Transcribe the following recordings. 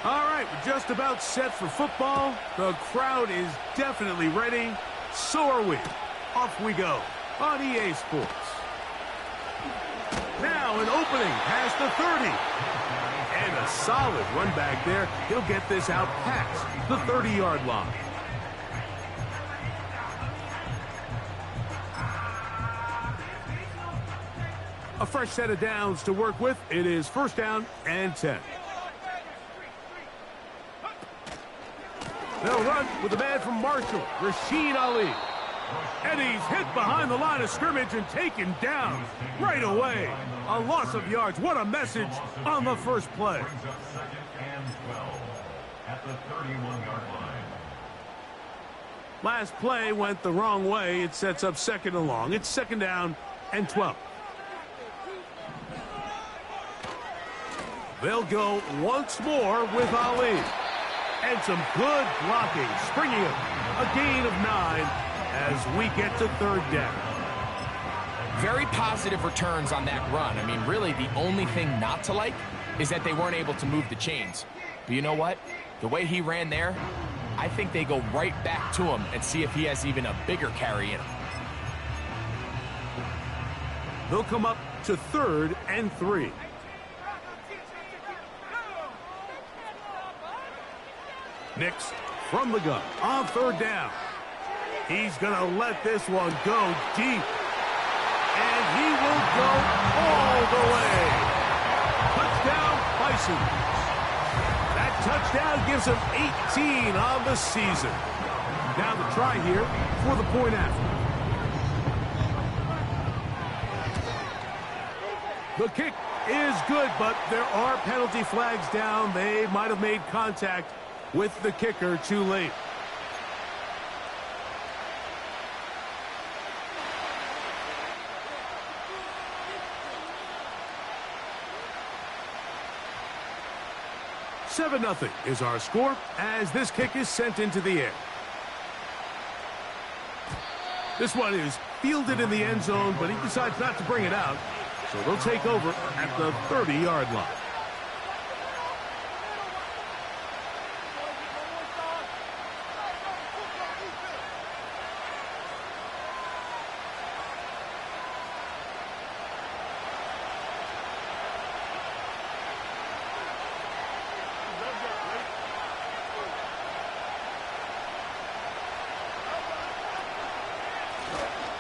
All right, we're just about set for football. The crowd is definitely ready. So are we. Off we go on EA Sports. Now an opening past the 30. And a solid run back there. He'll get this out past the 30-yard line. A fresh set of downs to work with. It is first down and 10. They'll run with the man from Marshall, Rashid Ali. And he's hit behind the line of scrimmage and taken down right away. A loss of yards. What a message on the first play. Last play went the wrong way. It sets up second and long. It's second down and 12. They'll go once more with Ali. And some good blocking, springing him. A gain of 9 as we get to third down. Very positive returns on that run. I mean, really, the only thing not to like is that they weren't able to move the chains. But you know what? The way he ran there, I think they go right back to him and see if he has even a bigger carry in him. They'll come up to third and 3. Nix from the gun on third down. He's going to let this one go deep. And he will go all the way. Touchdown, Bisons. That touchdown gives him 18 on the season. Now the try here for the point after. The kick is good, but there are penalty flags down. They might have made contact with the kicker too late. (7-0) is our score as this kick is sent into the air. This one is fielded in the end zone, but he decides not to bring it out. So they'll take over at the 30-yard line.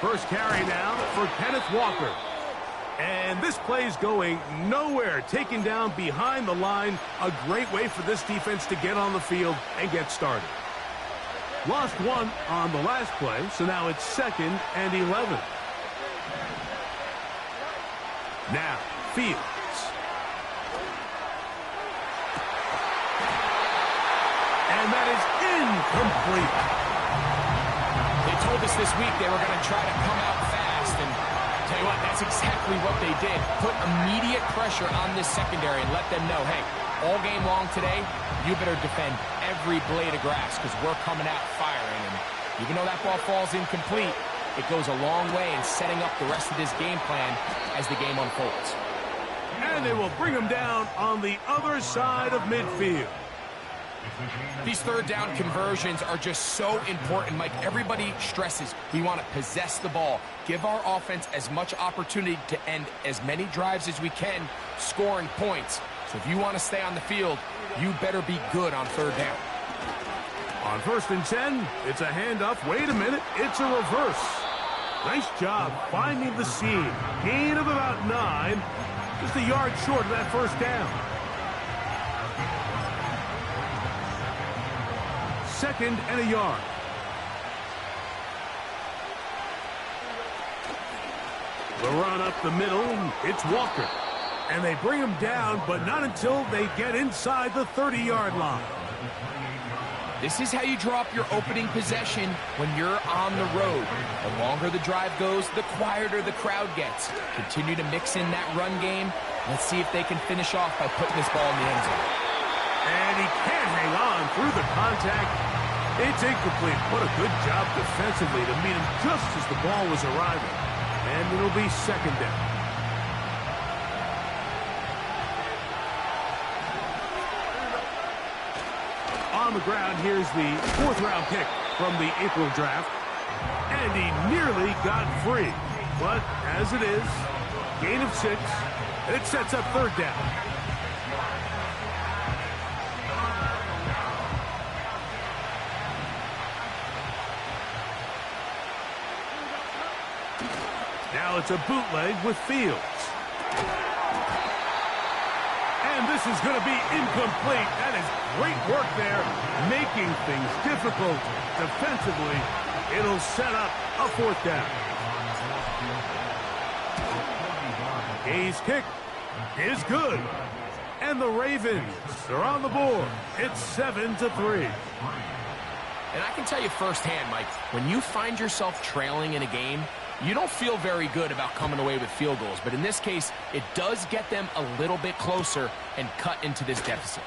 First carry now for Kenneth Walker. And this play's going nowhere. Taken down behind the line. A great way for this defense to get on the field and get started. Lost one on the last play, so now it's second and 11. Now, Fields. And that is incomplete. They told us this week they were going to try to come out fast, and tell you what, that's exactly what they did. Put immediate pressure on this secondary and let them know, hey, all game long today, you better defend every blade of grass because we're coming out firing. And even though that ball falls incomplete, it goes a long way in setting up the rest of this game plan as the game unfolds. And they will bring him down on the other side of midfield. These third down conversions are just so important, Mike. Everybody stresses we want to possess the ball, give our offense as much opportunity to end as many drives as we can, scoring points. So if you want to stay on the field, you better be good on third down. On first and 10, it's a handoff. Wait a minute, it's a reverse. Nice job finding the seam. Gain of about 9, just a yard short of that first down. Second and a yard. The run up the middle, it's Walker. And they bring him down, but not until they get inside the 30-yard line. This is how you drop your opening possession when you're on the road. The longer the drive goes, the quieter the crowd gets. Continue to mix in that run game. Let's see if they can finish off by putting this ball in the end zone. And he can't hang on through the contact. It's incomplete. What a good job defensively to meet him just as the ball was arriving. And it'll be second down. on the ground. Here's the 4th-round pick from the April draft. And he nearly got free. But as it is, gain of 6, and it sets up 3rd down. Now it's a bootleg with Fields. And this is going to be incomplete. That is great work there, making things difficult defensively. It'll set up a 4th down. Hayes' kick is good. And the Ravens are on the board. It's 7-3. And I can tell you firsthand, Mike, when you find yourself trailing in a game, you don't feel very good about coming away with field goals. But in this case, it does get them a little bit closer and cut into this deficit.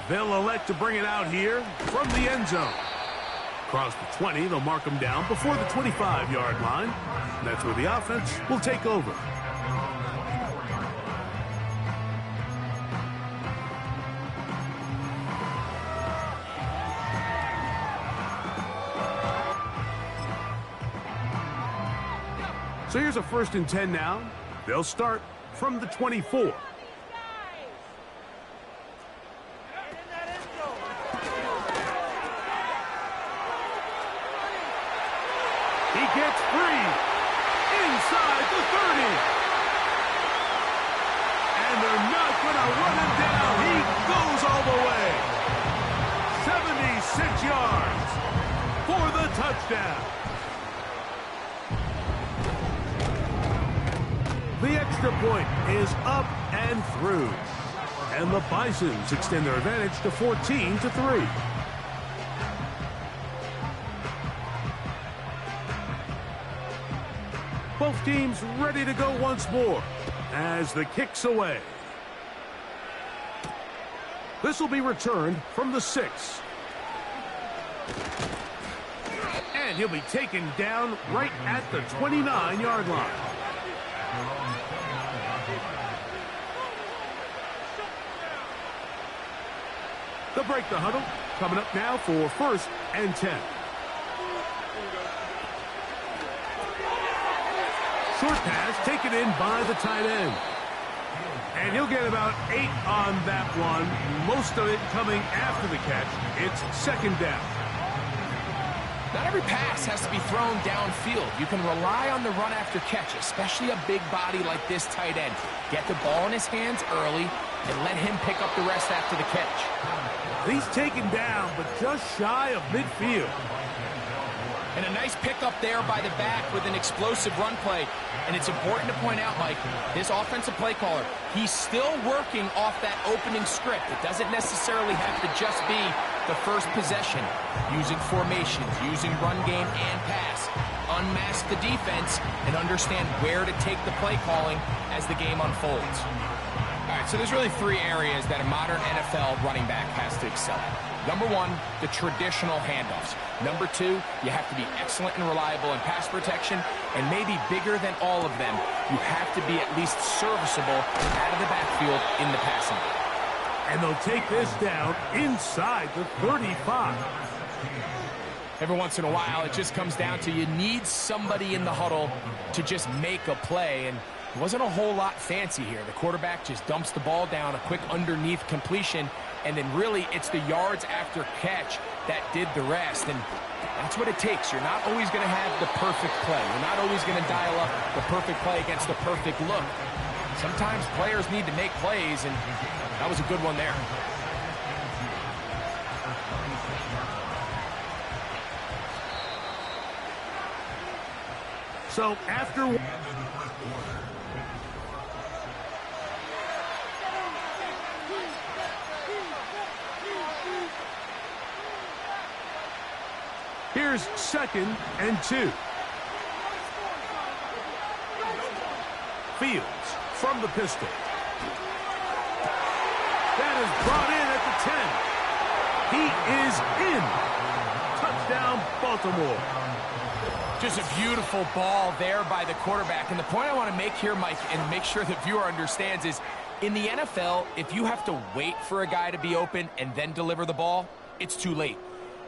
They'll elect to bring it out here from the end zone. Across the 20, they'll mark them down before the 25-yard line. And that's where the offense will take over. So here's a 1st and 10 now. They'll start from the 24. He gets free inside the 30. And they're not going to run him down. He goes all the way. 76 yards for the touchdown. The extra point is up and through. And the Bisons extend their advantage to 14-3. Both teams ready to go once more as the kick's away. This will be returned from the 6. And he'll be taken down right at the 29-yard line. They'll break the huddle. Coming up now for 1st and 10. Short pass taken in by the tight end. And he'll get about 8 on that one. Most of it coming after the catch. It's 2nd down. Not every pass has to be thrown downfield. You can rely on the run after catch, especially a big body like this tight end. Get the ball in his hands early and let him pick up the rest after the catch. He's taken down, but just shy of midfield. And a nice pickup there by the back with an explosive run play. And it's important to point out, Mike, this offensive play caller, he's still working off that opening script. It doesn't necessarily have to just be the first possession. Using formations, using run game and pass. Unmask the defense and understand where to take the play calling as the game unfolds. All right, so there's really 3 areas that a modern NFL running back has to excel at. Number 1, the traditional handoffs. Number 2, you have to be excellent and reliable in pass protection. And maybe bigger than all of them, you have to be at least serviceable out of the backfield in the passing game. And they'll take this down inside the 35. Every once in a while, it just comes down to you need somebody in the huddle to just make a play. And it wasn't a whole lot fancy here. The quarterback just dumps the ball down, a quick underneath completion, and then really it's the yards after catch that did the rest. And that's what it takes. You're not always going to have the perfect play. You're not always going to dial up the perfect play against the perfect look. Sometimes players need to make plays, and that was a good one there. So after... Here's 2nd and 2. Fields from the pistol. That is brought in at the 10. He is in. Touchdown, Baltimore. Just a beautiful ball there by the quarterback. And the point I want to make here, Mike, and make sure the viewer understands is, in the NFL, if you have to wait for a guy to be open and then deliver the ball, it's too late.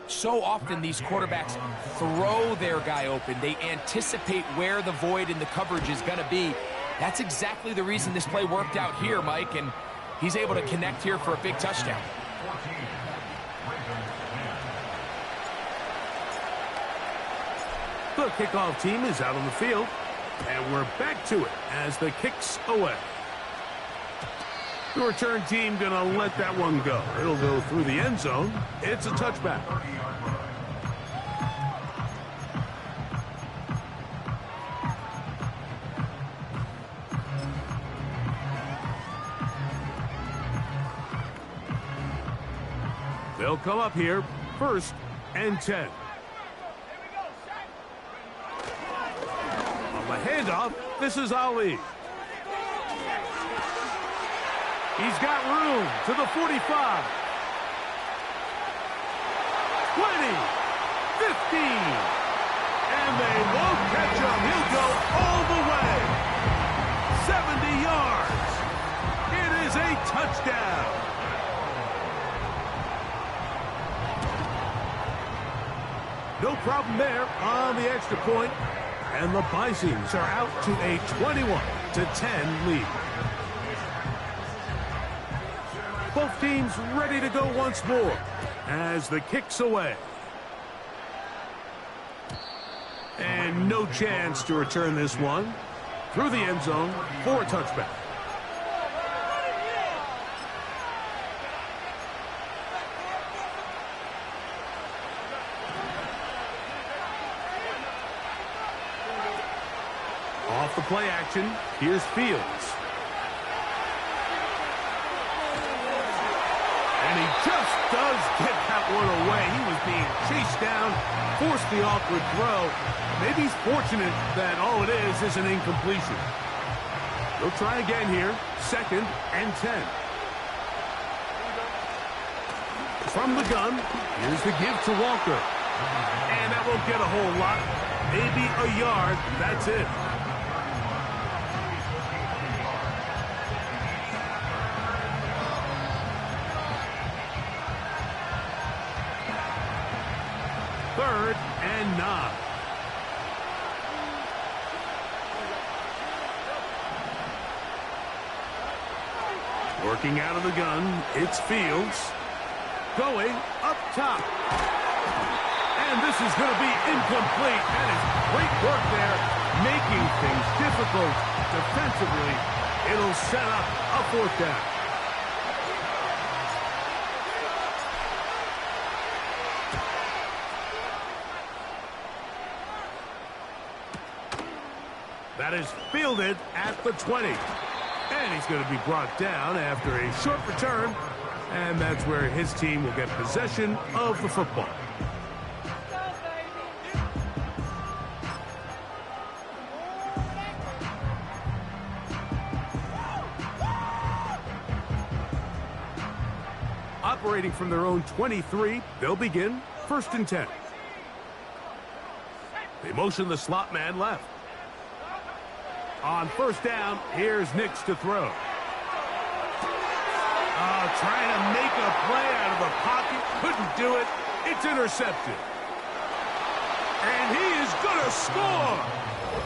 So often these quarterbacks throw their guy open. They anticipate where the void in the coverage is going to be. That's exactly the reason this play worked out here, Mike, and he's able to connect here for a big touchdown. The kickoff team is out on the field, and we're back to it as the kick's away. The return team going to let that one go. It'll go through the end zone. It's a touchback. They'll come up here, 1st and 10. On the handoff, this is Ali. He's got room to the 45. 20, 15. And they won't catch him. He'll go all the way. 70 yards. It is a touchdown. No problem there on the extra point. And the Bisons are out to a 21-10 lead. Both teams ready to go once more as the kick's away. And no chance to return this one through the end zone for a touchback. Off the play action, here's Fields. And he just does get that one away. He was being chased down, forced the awkward throw. Maybe he's fortunate that all it is an incompletion. He'll try again here, 2nd and 10. From the gun, here's the give to Walker. And that won't get a whole lot. Maybe a yard, that's it. Third and 9. Working out of the gun, it's Fields. Going up top. And this is going to be incomplete. That is great work there, making things difficult defensively. It'll set up a 4th down. That is fielded at the 20. And he's going to be brought down after a short return. And that's where his team will get possession of the football. Operating from their own 23, they'll begin 1st and 10. They motion the slot man left. On 1st down, here's Nix to throw. Trying to make a play out of the pocket. Couldn't do it. It's intercepted. And he is going to score.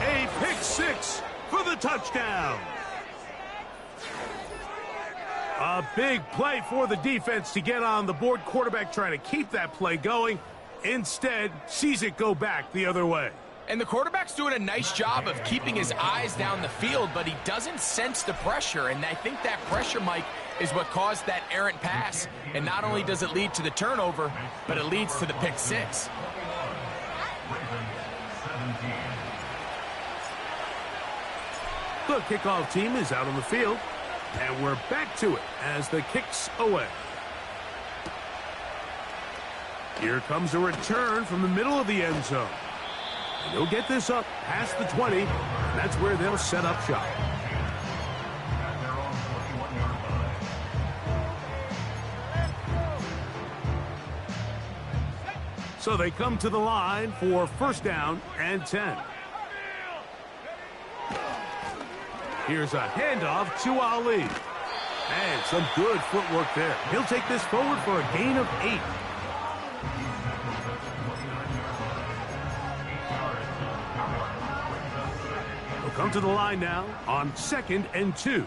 A pick 6 for the touchdown. A big play for the defense to get on the board. Quarterback trying to keep that play going. Instead, sees it go back the other way. And the quarterback's doing a nice job of keeping his eyes down the field, but he doesn't sense the pressure. And I think that pressure, Mike, is what caused that errant pass. And not only does it lead to the turnover, but it leads to the pick 6. The kickoff team is out on the field. And we're back to it as the kick's away. Here comes a return from the middle of the end zone. And they'll get this up past the 20, and that's where they'll set up shop. So they come to the line for 1st down and 10. Here's a handoff to Ali. And some good footwork there. He'll take this forward for a gain of 8. come to the line now on 2nd and 2.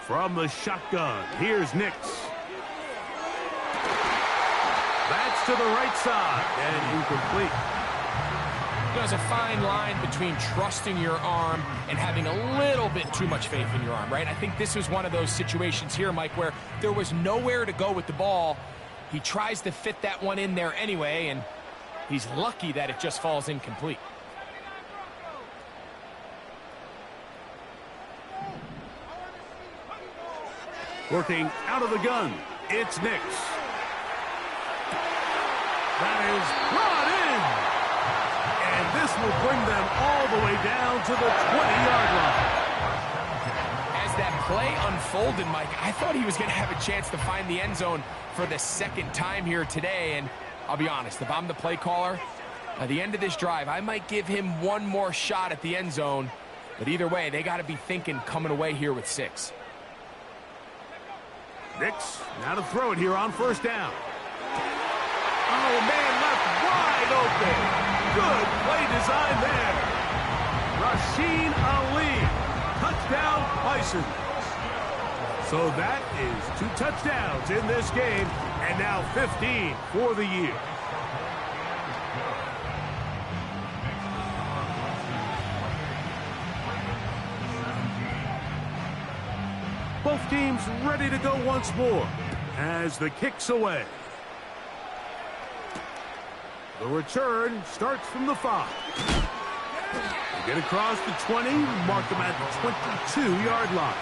From the shotgun, here's Nix. That's to the right side and incomplete. There's a fine line between trusting your arm and having a little bit too much faith in your arm, right? I think this was one of those situations here, Mike, where there was nowhere to go with the ball. He tries to fit that one in there anyway, and he's lucky that it just falls incomplete. Working out of the gun, it's Nix. That is brought in. And this will bring them all the way down to the 20-yard line. As that play unfolded, Mike, I thought he was going to have a chance to find the end zone for the second time here today. And I'll be honest, if I'm the play caller, at the end of this drive, I might give him one more shot at the end zone. But either way, they got to be thinking coming away here with 6. Nix, now to throw it here on 1st down. Oh, man, left wide open. Good play design there. Rasheen Ali, touchdown Bison. So that is 2 touchdowns in this game, and now 15 for the year. Both teams ready to go once more as the kick's away. The return starts from the 5. They get across the 20, mark them at the 22-yard line.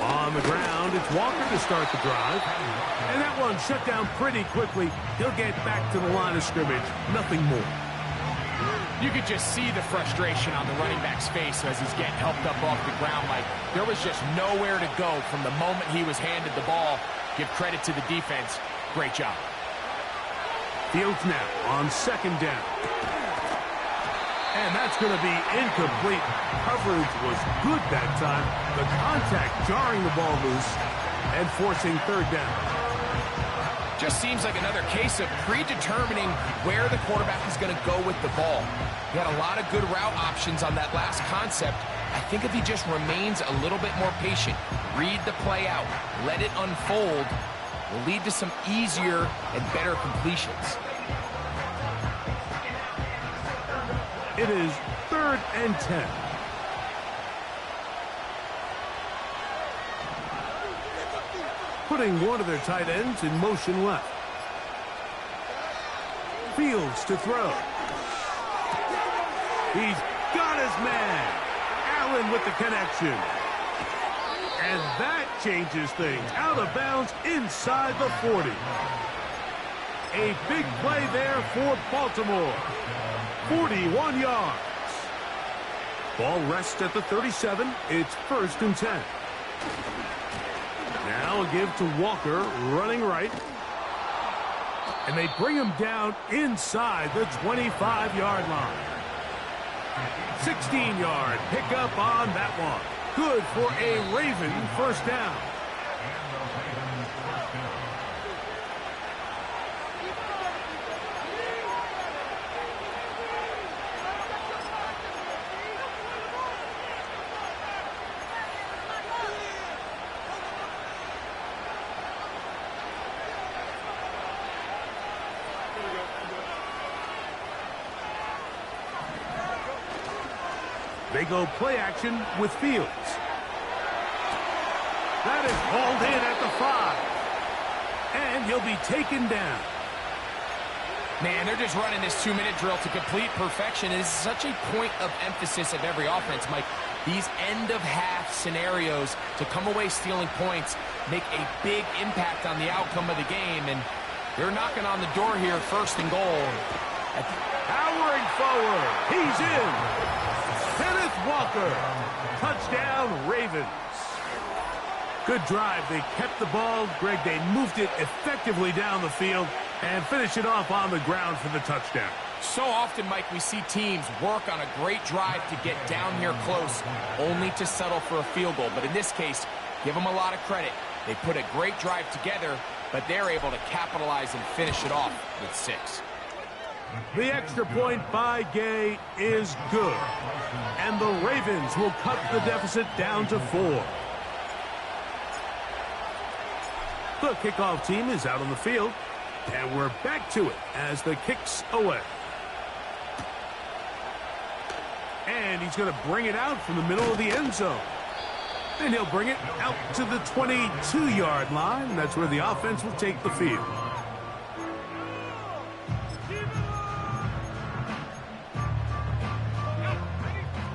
On the ground, it's Walker to start the drive. And that one shut down pretty quickly. He'll get back to the line of scrimmage. Nothing more. You could just see the frustration on the running back's face as he's getting helped up off the ground. Like, there was just nowhere to go from the moment he was handed the ball. Give credit to the defense. Great job. Fields now on 2nd down. And that's going to be incomplete. Coverage was good that time. The contact jarring the ball loose and forcing 3rd down. Just seems like another case of predetermining where the quarterback is going to go with the ball. He had a lot of good route options on that last concept. I think if he just remains a little bit more patient, read the play out, let it unfold, will lead to some easier and better completions. It is 3rd and 10. Putting one of their tight ends in motion left. Fields to throw. He's got his man. Allen with the connection. And that changes things. Out of bounds inside the 40. A big play there for Baltimore. 41 yards. Ball rests at the 37. It's 1st and 10. Now a give to Walker, running right. And they bring him down inside the 25-yard line. 16-yard pickup on that one. Good for a Raven 1st down. They go play action with Fields. That is hauled in at the 5. And he'll be taken down. Man, they're just running this 2-minute drill to complete perfection. It is such a point of emphasis of every offense, Mike. These end-of-half scenarios to come away stealing points make a big impact on the outcome of the game. And they're knocking on the door here, 1st and goal. Powering forward. He's in. Kenneth Walker. Touchdown, Ravens. Good drive. They kept the ball. Greg, they moved it effectively down the field and finished it off on the ground for the touchdown. So often, Mike, we see teams work on a great drive to get down here close, only to settle for a field goal. But in this case, give them a lot of credit. They put a great drive together, but they're able to capitalize and finish it off with 6. The extra point by Gay is good. And the Ravens will cut the deficit down to 4. The kickoff team is out on the field. And we're back to it as the kick's away. And he's going to bring it out from the middle of the end zone. And he'll bring it out to the 22-yard line. That's where the offense will take the field.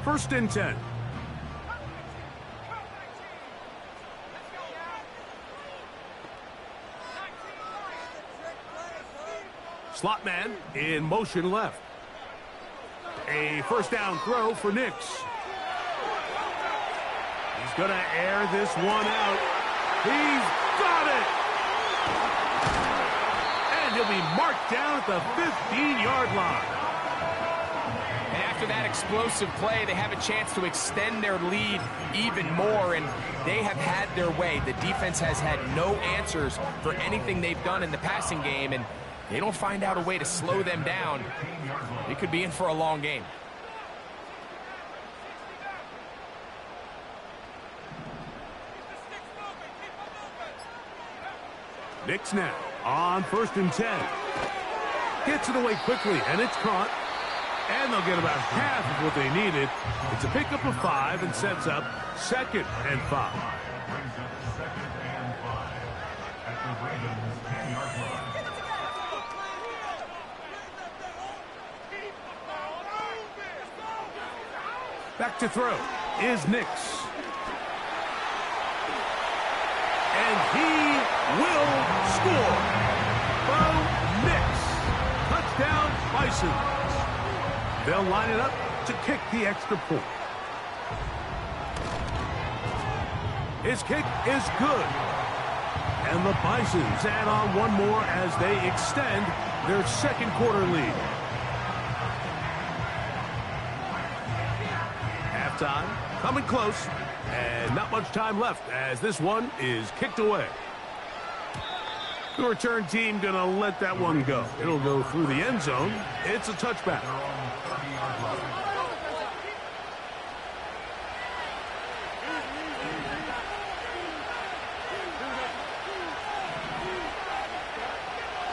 First and 10. Slot man in motion left. A first down throw for Nix. He's going to air this one out. He's got it! And he'll be marked down at the 15-yard line. And after that explosive play, they have a chance to extend their lead even more, and they have had their way. The defense has had no answers for anything they've done in the passing game, and they don't find out a way to slow them down. They could be in for a long game. Nix now on first and 10. Gets it away quickly, and it's caught. And they'll get about half of what they needed. It's a pickup of 5 and sets up 2nd and 5. Back to throw is Nix. And he will score. Bo Nix. Touchdown, Bison. They'll line it up to kick the extra point. His kick is good. And the Bisons add on one more as they extend their second quarter lead. Halftime coming close, and not much time left as this one is kicked away. The return team gonna let that one go. It'll go through the end zone. It's a touchback.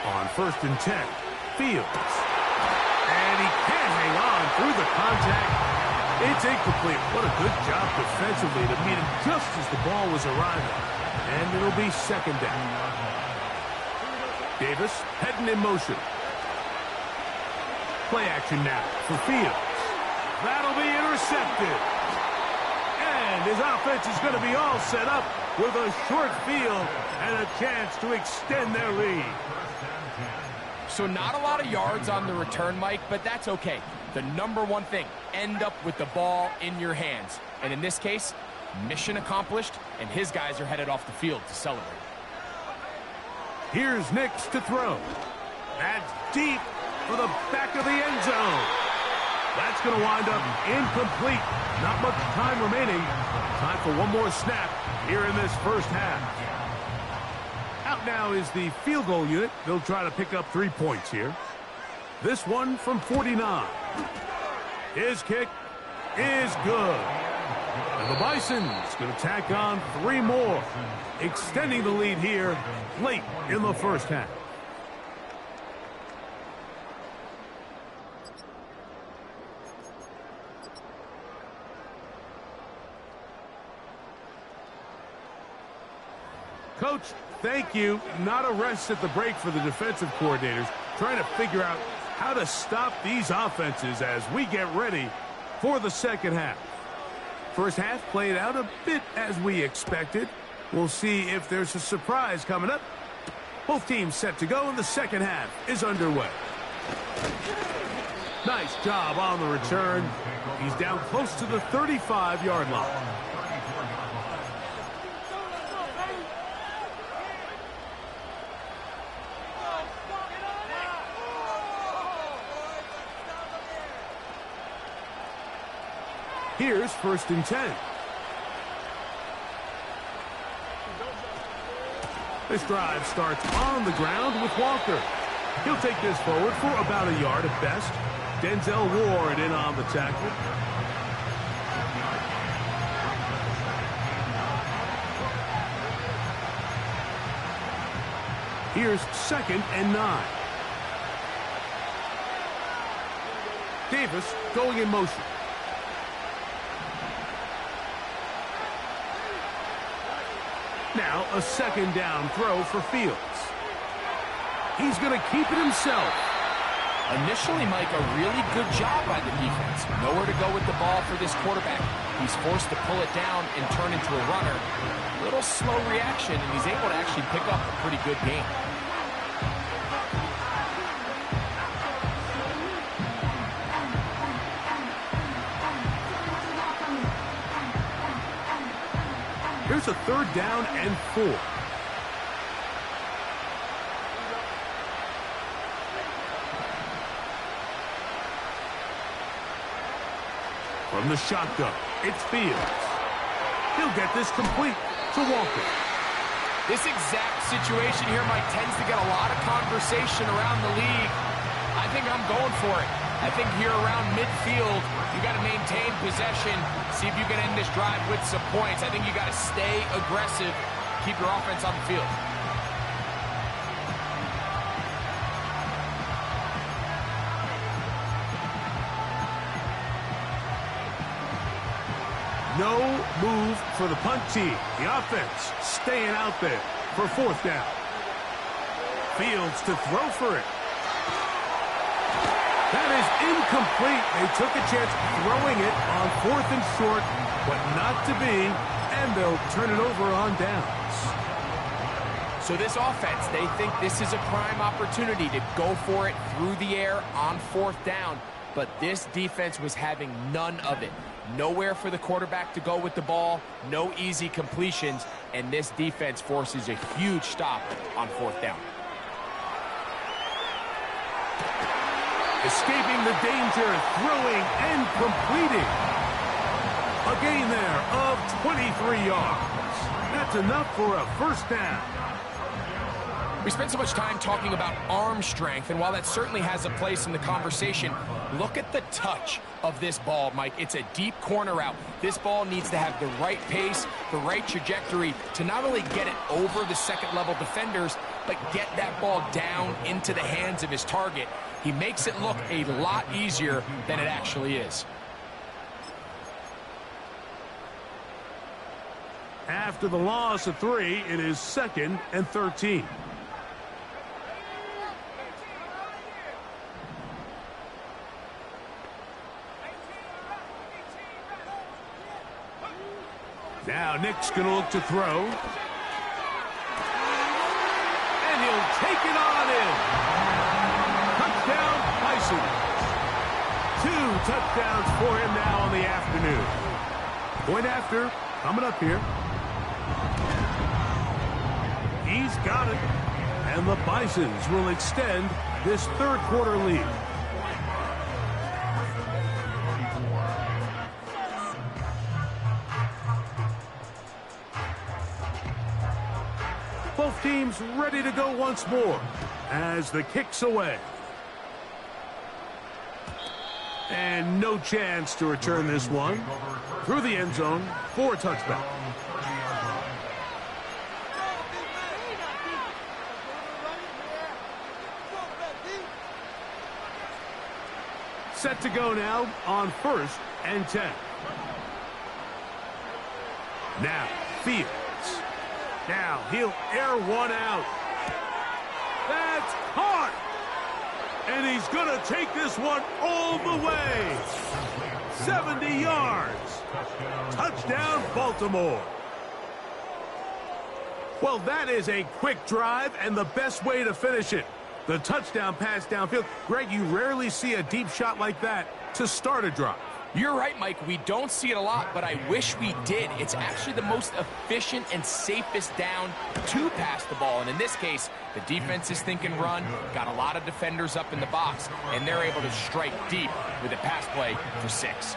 On first and 10, Fields. And he can't hang on through the contact. It's incomplete. What a good job defensively to meet him just as the ball was arriving. And it'll be second down. Davis heading in motion. Play action now for Fields. That'll be intercepted. And his offense is going to be all set up with a short field and a chance to extend their lead. So not a lot of yards on the return, Mike, but that's okay. The number one thing, end up with the ball in your hands. And in this case, mission accomplished, and his guys are headed off the field to celebrate. Here's Nix to throw. That's deep for the back of the end zone. That's going to wind up incomplete. Not much time remaining. Time for one more snap here in this first half. Out now is the field goal unit. They'll try to pick up 3 points here. This one from 49. His kick is good. And the Bison's going to tack on 3 more, extending the lead here late in the first half. Coach, thank you. Not a rest at the break for the defensive coordinators, trying to figure out how to stop these offenses as we get ready for the second half. First half played out a bit as we expected. We'll see if there's a surprise coming up. Both teams set to go, and the second half is underway. Nice job on the return. He's down close to the 35-yard line. Here's 1st and 10. This drive starts on the ground with Walker. He'll take this forward for about a yard at best. Denzel Ward in on the tackle. Here's 2nd and 9. Davis going in motion. Now a 2nd down throw for Fields. He's going to keep it himself. Initially, Mike, a really good job by the defense. Nowhere to go with the ball for this quarterback. He's forced to pull it down and turn into a runner. A little slow reaction, and he's able to actually pick up a pretty good game. Here's a 3rd down and 4. From the shotgun, it's Fields. He'll get this complete to Walker. This exact situation here, Mike, tends to get a lot of conversation around the league. I think I'm going for it. I think here around midfield, you got to maintain possession, see if you can end this drive with some points. I think you got to stay aggressive, keep your offense on the field. No move for the punt team. The offense staying out there for 4th down. Fields to throw for it. That is incomplete. They took a chance throwing it on 4th and short, but not to be, and they'll turn it over on downs. So this offense, they think this is a prime opportunity to go for it through the air on 4th down, but this defense was having none of it. Nowhere for the quarterback to go with the ball, no easy completions, and this defense forces a huge stop on 4th down. Escaping the danger, throwing and completing. A gain there of 23 yards. That's enough for a 1st down. We spent so much time talking about arm strength, and while that certainly has a place in the conversation, look at the touch of this ball, Mike. It's a deep corner route. This ball needs to have the right pace, the right trajectory to not only get it over the 2nd-level defenders, but get that ball down into the hands of his target. He makes it look a lot easier than it actually is. After the loss of 3, it is 2nd and 13. Now Nick's going to look to throw. And he'll take it on in. Touchdown, Bison. 2 touchdowns for him now on the afternoon. Point after, coming up here. He's got it. And the Bisons will extend this 3rd quarter lead. Both teams ready to go once more as the kick's away. And no chance to return this one. Through the end zone for a touchback. Set to go now on 1st and 10. Now, Fields. Now, he'll air one out. That's caught! And he's going to take this one all the way. 70 yards. Touchdown, Baltimore. Well, that is a quick drive and the best way to finish it. The touchdown pass downfield. Greg, you rarely see a deep shot like that to start a drive. You're right, Mike. We don't see it a lot, but I wish we did. It's actually the most efficient and safest down to pass the ball. And in this case, the defense is thinking run, got a lot of defenders up in the box, and they're able to strike deep with a pass play for 6.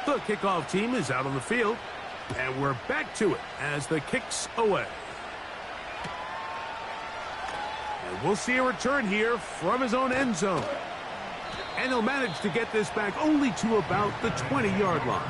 The kickoff team is out on the field, and we're back to it as the kick's away. And we'll see a return here from his own end zone. And he'll manage to get this back only to about the 20-yard line.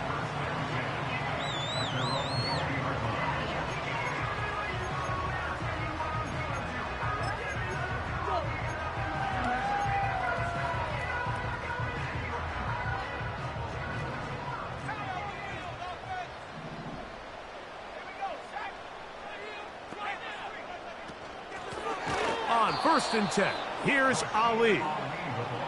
On 1st and 10, here's Ali.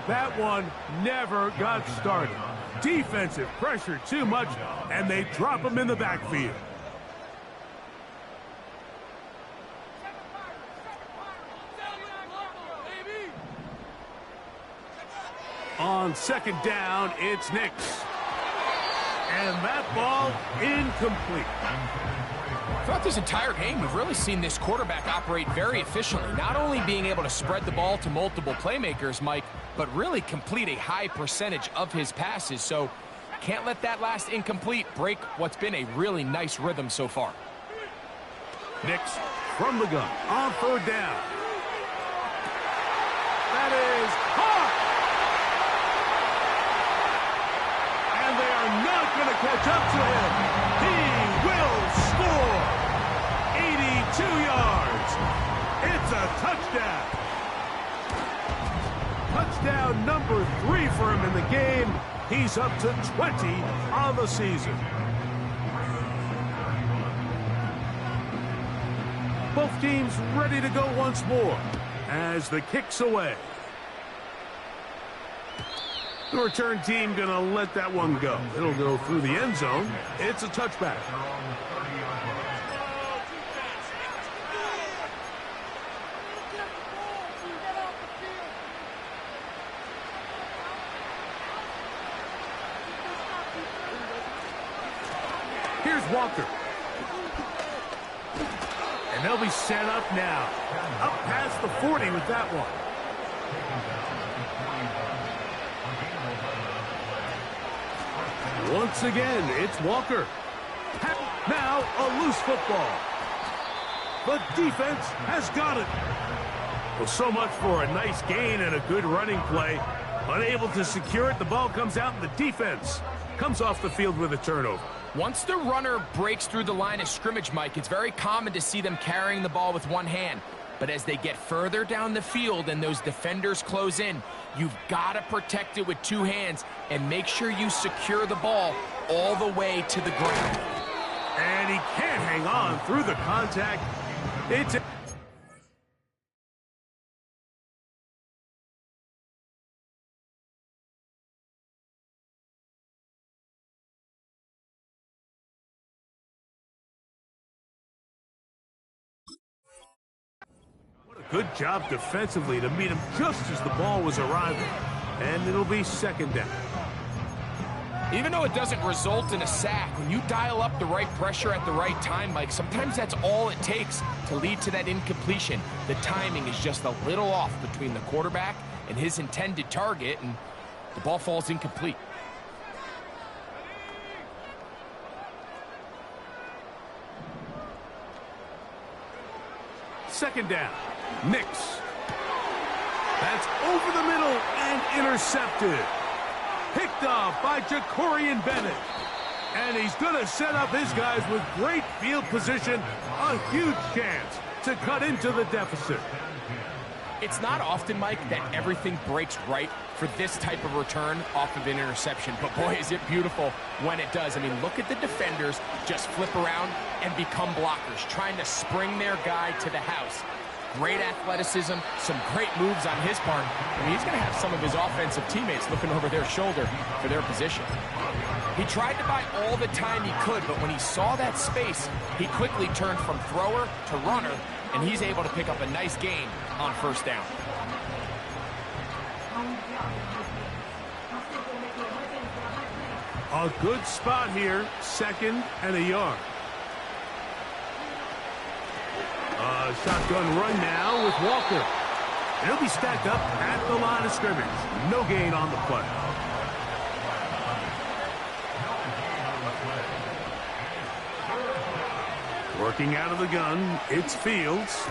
That one never got started. Defensive pressure too much, and they drop him in the backfield. On 2nd down, it's Nix. And that ball incomplete. Throughout this entire game, we've really seen this quarterback operate very efficiently, not only being able to spread the ball to multiple playmakers, Mike, but really complete a high percentage of his passes. So can't let that last incomplete break what's been a really nice rhythm so far. Nix from the gun on 3rd down. That is hot. And they are not going to catch up to him. He will score. 82 yards. It's a touchdown. Touchdown number 3 for him in the game. He's up to 20 on the season. Both teams ready to go once more as the kick's away. The return team going to let that one go. It'll go through the end zone. It's a touchback. Here's Walker. And they'll be set up now. Up past the 40 with that one. Once again, it's Walker. Now a loose football. The defense has got it. Well, so much for a nice gain and a good running play. Unable to secure it, the ball comes out and the defense comes off the field with a turnover. Once the runner breaks through the line of scrimmage, Mike, it's very common to see them carrying the ball with one hand. But as they get further down the field and those defenders close in, you've got to protect it with 2 hands and make sure you secure the ball all the way to the ground. And he can't hang on through the contact. It's good job defensively to meet him just as the ball was arriving. And it'll be 2nd down. Even though it doesn't result in a sack, when you dial up the right pressure at the right time, Mike, sometimes that's all it takes to lead to that incompletion. The timing is just a little off between the quarterback and his intended target, and the ball falls incomplete. Second down. Nix. That's over the middle and intercepted. Picked off by Jacorian Bennett. And he's going to set up his guys with great field position. A huge chance to cut into the deficit. It's not often, Mike, that everything breaks right for this type of return off of an interception. But boy, is it beautiful when it does. I mean, look at the defenders just flip around and become blockers, trying to spring their guy to the house. Great athleticism, some great moves on his part. I mean, he's going to have some of his offensive teammates looking over their shoulder for their position. He tried to buy all the time he could, but when he saw that space, he quickly turned from thrower to runner and he's able to pick up a nice gain on first down. A good spot here, 2nd and a yard. A shotgun run now with Walker. And he'll be stacked up at the line of scrimmage. No gain on the play. Working out of the gun, it's Fields.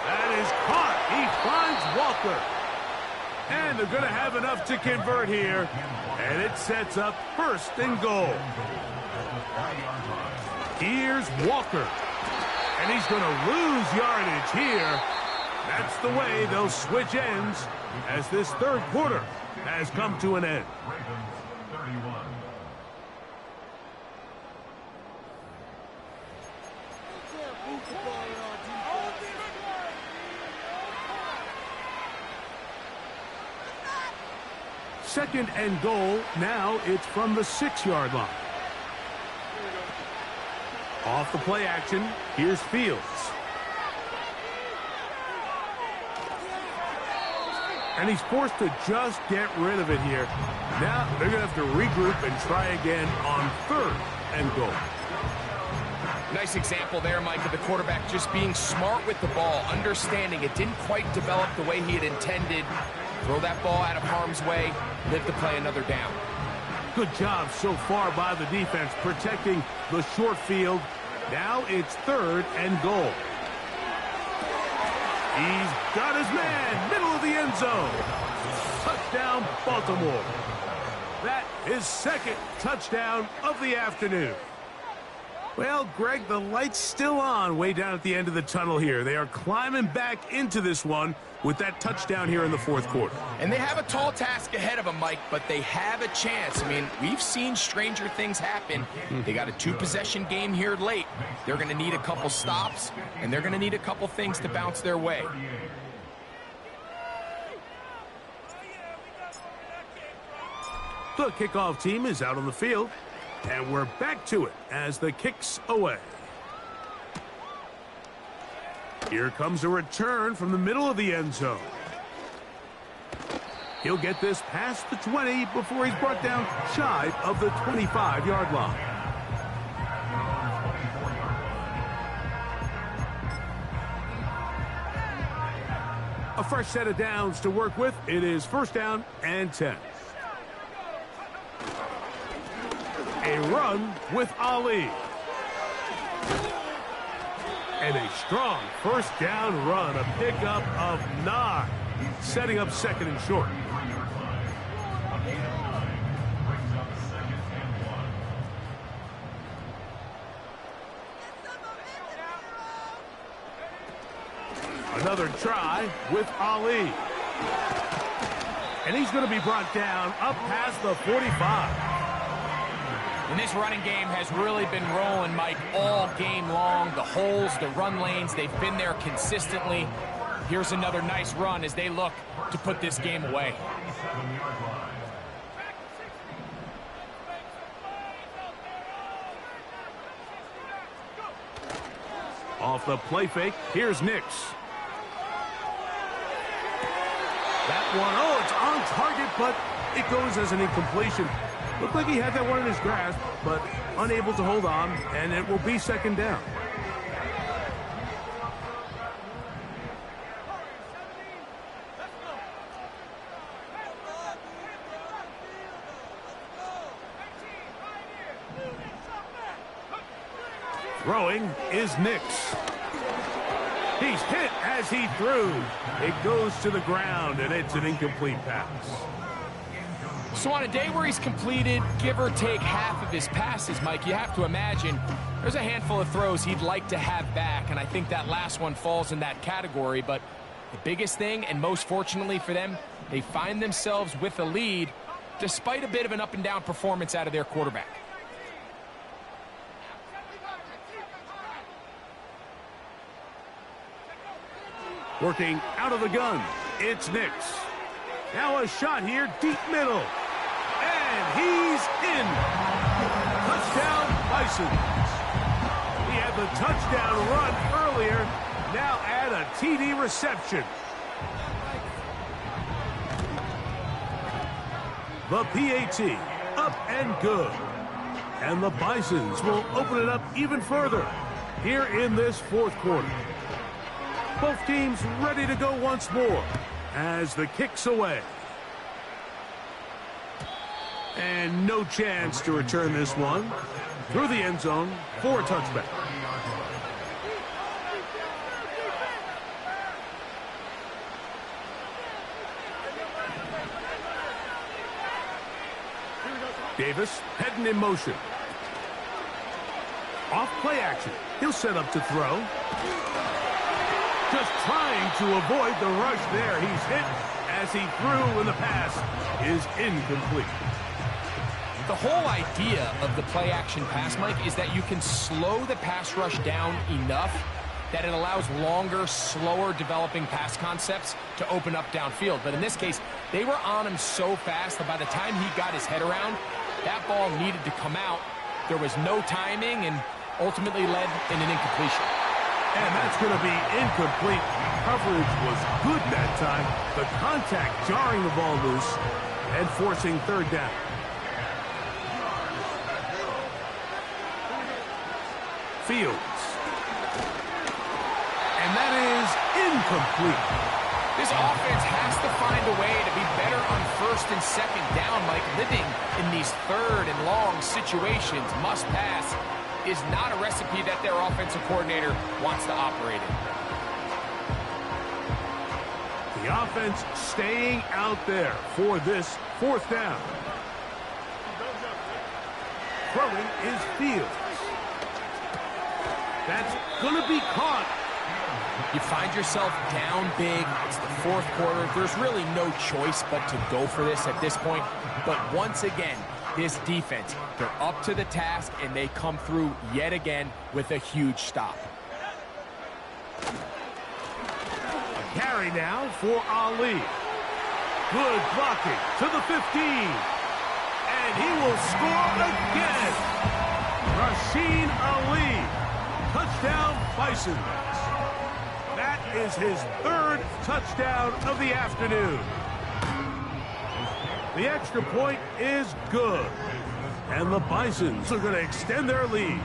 That is caught. He finds Walker. And they're going to have enough to convert here. And it sets up 1st and goal. Here's Walker. And he's going to lose yardage here. That's the way they'll switch ends as this 3rd quarter has come to an end. Second and goal. Now it's from the 6-yard line. Off the play action, here's Fields. And he's forced to just get rid of it here. Now they're going to have to regroup and try again on 3rd and goal. Nice example there, Mike, of the quarterback just being smart with the ball, understanding it didn't quite develop the way he had intended. Throw that ball out of harm's way, live to play another down. Good job so far by the defense protecting the short field. Now it's 3rd and goal. He's got his man, middle of the end zone. Touchdown, Baltimore. That is 2nd touchdown of the afternoon. Well, Greg, the light's still on way down at the end of the tunnel here. They are climbing back into this one with that touchdown here in the 4th quarter. And they have a tall task ahead of them, Mike, but they have a chance. I mean, we've seen stranger things happen. They got a 2-possession game here late. They're going to need a couple stops, and they're going to need a couple things to bounce their way. The kickoff team is out on the field, and we're back to it as the kick's away. Here comes a return from the middle of the end zone. He'll get this past the 20 before he's brought down shy of the 25-yard line. A fresh set of downs to work with. It is 1st down and 10. A run with Ali. And a strong 1st down run. A pickup of 9. Setting up 2nd and short. Another try with Ali. And he's going to be brought down up past the 45. And this running game has really been rolling, Mike, all game long. The holes, the run lanes, they've been there consistently. Here's another nice run as they look to put this game away. Off the play fake, here's Nix. That one, oh, it's on target, but it goes as an incompletion. Looked like he had that one in his grasp, but unable to hold on, and it will be 2nd down. Throwing is Nix. He's hit as he threw. It goes to the ground, and it's an incomplete pass. So on a day where he's completed, give or take half of his passes, Mike, you have to imagine there's a handful of throws he'd like to have back, and I think that last one falls in that category. But the biggest thing, and most fortunately for them, they find themselves with a lead despite a bit of an up-and-down performance out of their quarterback. Working out of the gun, it's Nix. Now a shot here, deep middle. And he's in. Touchdown, Bisons. He had the touchdown run earlier. Now add a TD reception. The PAT, up and good. And the Bisons will open it up even further here in this fourth quarter. Both teams ready to go once more as the kick's away. And no chance to return this one through the end zone for a touchback. Davis heading in motion. Off play action. He'll set up to throw. Just trying to avoid the rush there. He's hit as he threw, and the pass is incomplete. The whole idea of the play action pass, Mike, is that you can slow the pass rush down enough that it allows longer, slower developing pass concepts to open up downfield. But in this case, they were on him so fast that by the time he got his head around, that ball needed to come out. There was no timing and ultimately led in an incompletion. And that's going to be incomplete. Coverage was good that time. The contact jarring the ball loose and forcing third down. Fields. And that is incomplete. This offense has to find a way to be better on first and second down, Mike. Living in these third and long situations, must pass, is not a recipe that their offensive coordinator wants to operate in. The offense staying out there for this fourth down. Throwing is Fields. That's going to be caught. You find yourself down big. It's the fourth quarter. There's really no choice but to go for this at this point. But once again, this defense, they're up to the task, and they come through yet again with a huge stop. A carry now for Ali. Good blocking to the 15. And he will score again. Rasheen Ali. Touchdown, Bison. That is his third touchdown of the afternoon. The extra point is good. And the Bisons are going to extend their lead.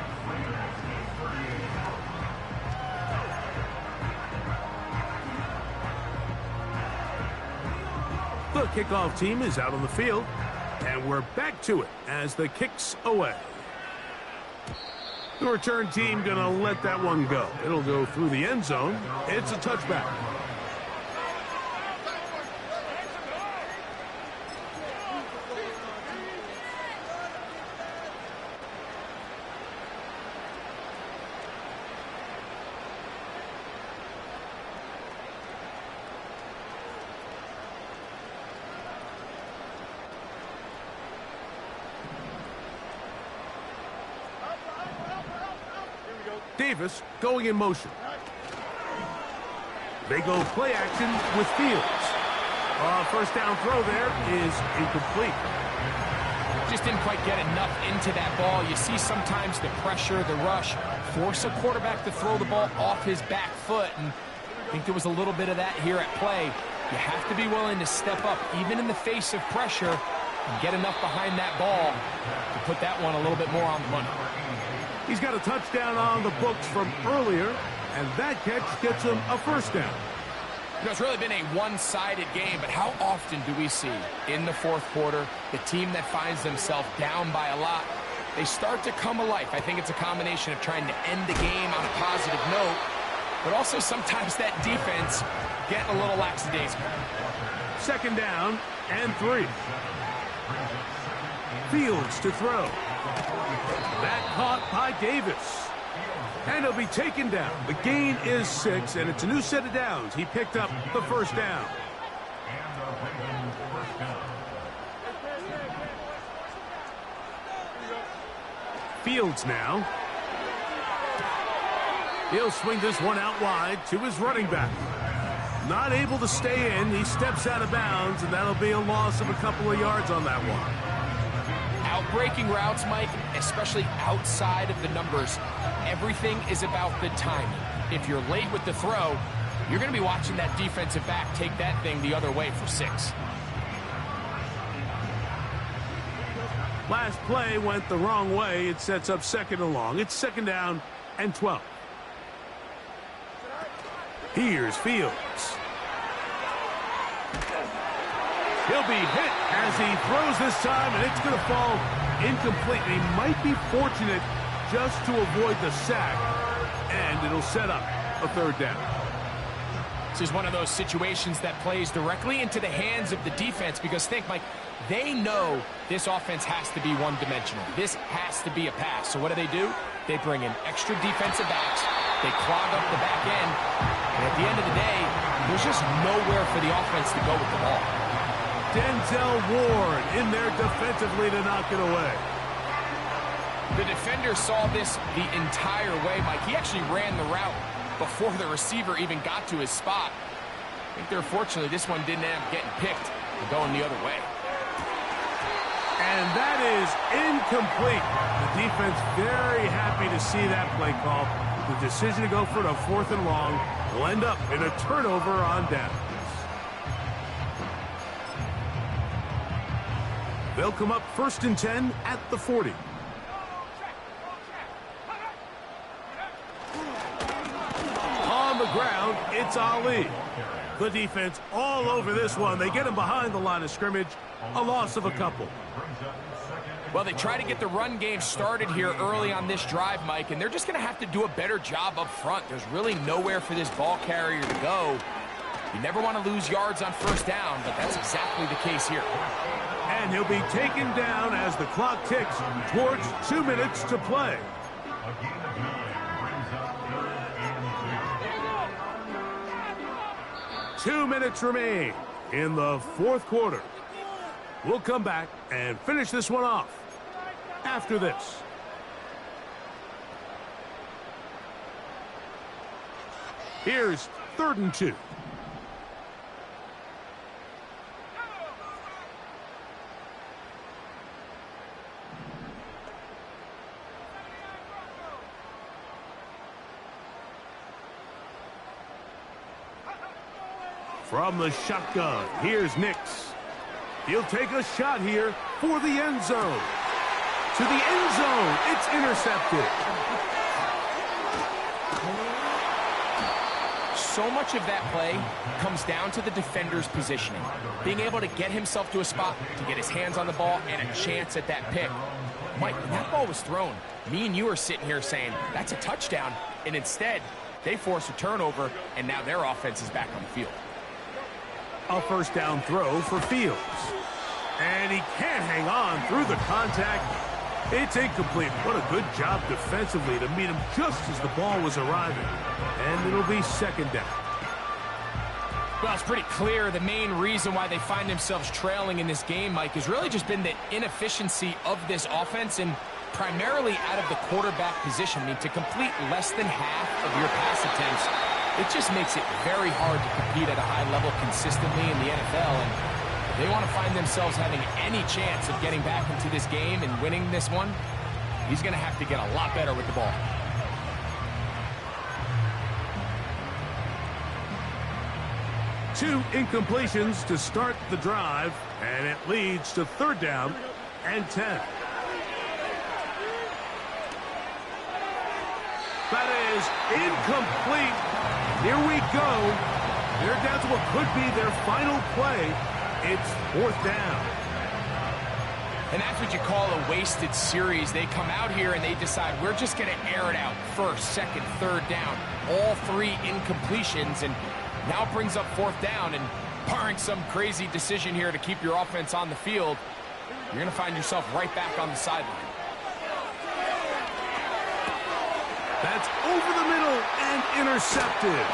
The kickoff team is out on the field. And we're back to it as the kick's away. The return team going to let that one go. It'll go through the end zone. It's a touchback. Davis going in motion. They go play action with Fields. First down throw there is incomplete. Just didn't quite get enough into that ball. You see sometimes the pressure, the rush, force a quarterback to throw the ball off his back foot. And I think there was a little bit of that here at play. You have to be willing to step up, even in the face of pressure, and get enough behind that ball to put that one a little bit more on the money. He's got a touchdown on the books from earlier, and that catch gets him a first down. You know, it's really been a one-sided game, but how often do we see in the fourth quarter the team that finds themselves down by a lot, they start to come alive? I think it's a combination of trying to end the game on a positive note, but also sometimes that defense getting a little lackadaisical. Second down and 3. Fields to throw. That caught by Davis. And he'll be taken down. The gain is 6, and it's a new set of downs. He picked up the first down. Fields now. He'll swing this one out wide to his running back. Not able to stay in. He steps out of bounds, and that'll be a loss of a couple of yards on that one. Outbreaking routes, Mike, especially outside of the numbers, everything is about the timing. if you're late with the throw, you're going to be watching that defensive back take that thing the other way for 6. Last play went the wrong way. It sets up 2nd and long. It's 2nd down and 12. Here's Fields. He'll be hit as he throws this time, and it's going to fall incomplete. He might be fortunate just to avoid the sack, and it'll set up a 3rd down. This is one of those situations that plays directly into the hands of the defense because think, Mike, they know this offense has to be one-dimensional. This has to be a pass. So what do? They bring in extra defensive backs. They clog up the back end. And at the end of the day, there's just nowhere for the offense to go with the ball. Denzel Ward in there defensively to knock it away. The defender saw this the entire way, Mike. He actually ran the route before the receiver even got to his spot. I think fortunately this one didn't end up getting picked and going the other way. And that is incomplete. The defense very happy to see that play call. The decision to go for the 4th and long will end up in a turnover on downs. They'll come up 1st and 10 at the 40. On the ground, it's Ali. The defense all over this one. They get him behind the line of scrimmage. A loss of a couple. Well, they try to get the run game started here early on this drive, Mike, and they're just going to have to do a better job up front. There's really nowhere for this ball carrier to go. You never want to lose yards on 1st down, but that's exactly the case here. And he'll be taken down as the clock ticks towards 2 minutes to play. Two minutes remain in the 4th quarter. We'll come back and finish this one off after this. Here's 3rd and 2. From the shotgun, here's Nix. He'll take a shot here for the end zone. To the end zone, it's intercepted. So much of that play comes down to the defender's positioning. Being able to get himself to a spot, to get his hands on the ball, and a chance at that pick. Mike, when that ball was thrown, me and you are sitting here saying, that's a touchdown. And instead, they force a turnover, and now their offense is back on the field. A 1st down throw for Fields. And he can't hang on through the contact. It's incomplete. What a good job defensively to meet him just as the ball was arriving. And it'll be 2nd down. Well, it's pretty clear the main reason why they find themselves trailing in this game, Mike, has really just been the inefficiency of this offense and primarily out of the quarterback position. I mean, to complete less than half of your pass attempts, it just makes it very hard to compete at a high level consistently in the NFL. And if they want to find themselves having any chance of getting back into this game and winning this one, he's going to have to get a lot better with the ball. Two incompletions to start the drive, and it leads to 3rd down and 10. That is incomplete. Here we go. They're down to what could be their final play. It's 4th down. And that's what you call a wasted series. They come out here and they decide we're just going to air it out. 1st, 2nd, 3rd down. All 3 incompletions, and now it brings up 4th down. And barring some crazy decision here to keep your offense on the field, you're going to find yourself right back on the sideline. That's over the middle and intercepted.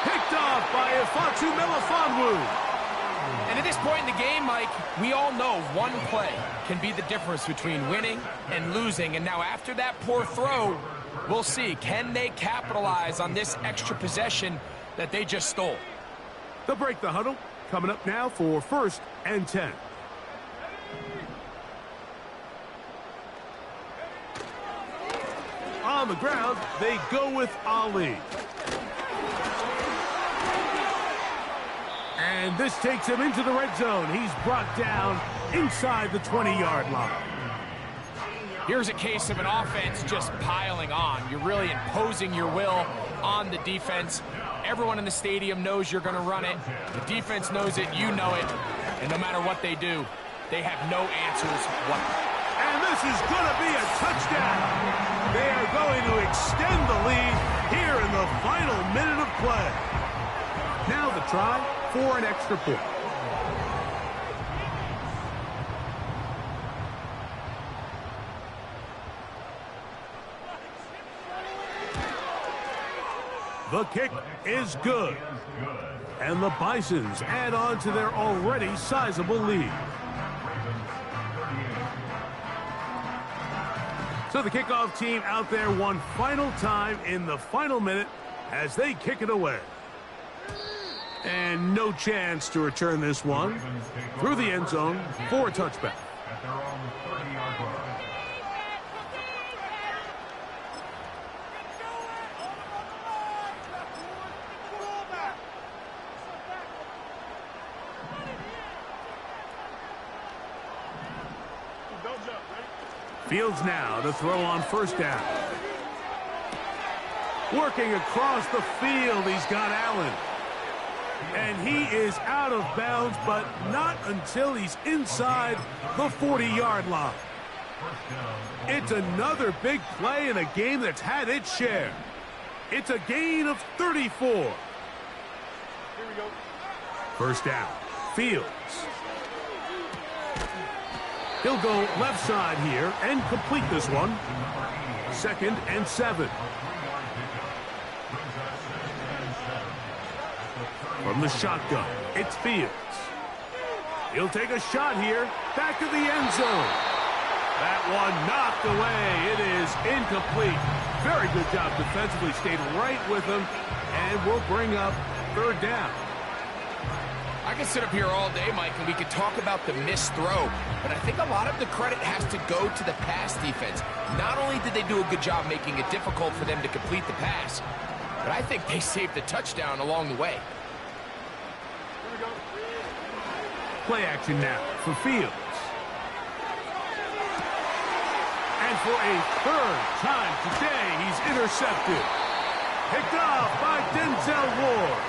Picked off by Ifeatu Melifonwu. And at this point in the game, Mike, we all know one play can be the difference between winning and losing. And now after that poor throw, we'll see. Can they capitalize on this extra possession that they just stole? They'll break the huddle. Coming up now for 1st and 10. On the ground, they go with Ali. And this takes him into the red zone. He's brought down inside the 20-yard line. Here's a case of an offense just piling on. You're really imposing your will on the defense. Everyone in the stadium knows you're going to run it. The defense knows it, you know it. And no matter what they do, they have no answers whatsoever. And this is going to be a touchdown. They are going to extend the lead here in the final minute of play. Now the try for an extra point. The kick is good. And the Bisons add on to their already sizable lead. So the kickoff team out there one final time in the final minute as they kick it away. And no chance to return this one through the end zone for a touchback. Fields now to throw on first down. Working across the field, he's got Allen. And he is out of bounds, but not until he's inside the 40-yard line. It's another big play in a game that's had its share. It's a gain of 34. Here we go. First down. Fields. He'll go left side here and complete this one. 2nd and 7. From the shotgun, it's Fields. He'll take a shot here, back of the end zone. That one knocked away. It is incomplete. Very good job defensively, stayed right with him, and will bring up 3rd down. I could sit up here all day, Mike, and we could talk about the missed throw, but I think a lot of the credit has to go to the pass defense. Not only did they do a good job making it difficult for them to complete the pass, but I think they saved the touchdown along the way. Play action now for Fields. And for a 3rd time today, he's intercepted. Picked off by Denzel Ward.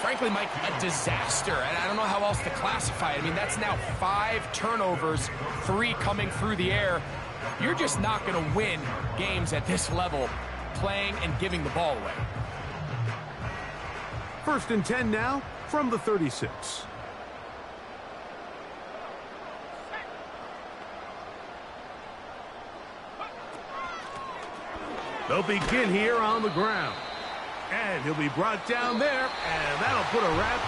Frankly, Mike, a disaster, and I don't know how else to classify it. I mean, that's now 5 turnovers, 3 coming through the air. You're just not going to win games at this level playing and giving the ball away. 1st and 10 now from the 36. They'll begin here on the ground. And he'll be brought down there, and that'll put a wrap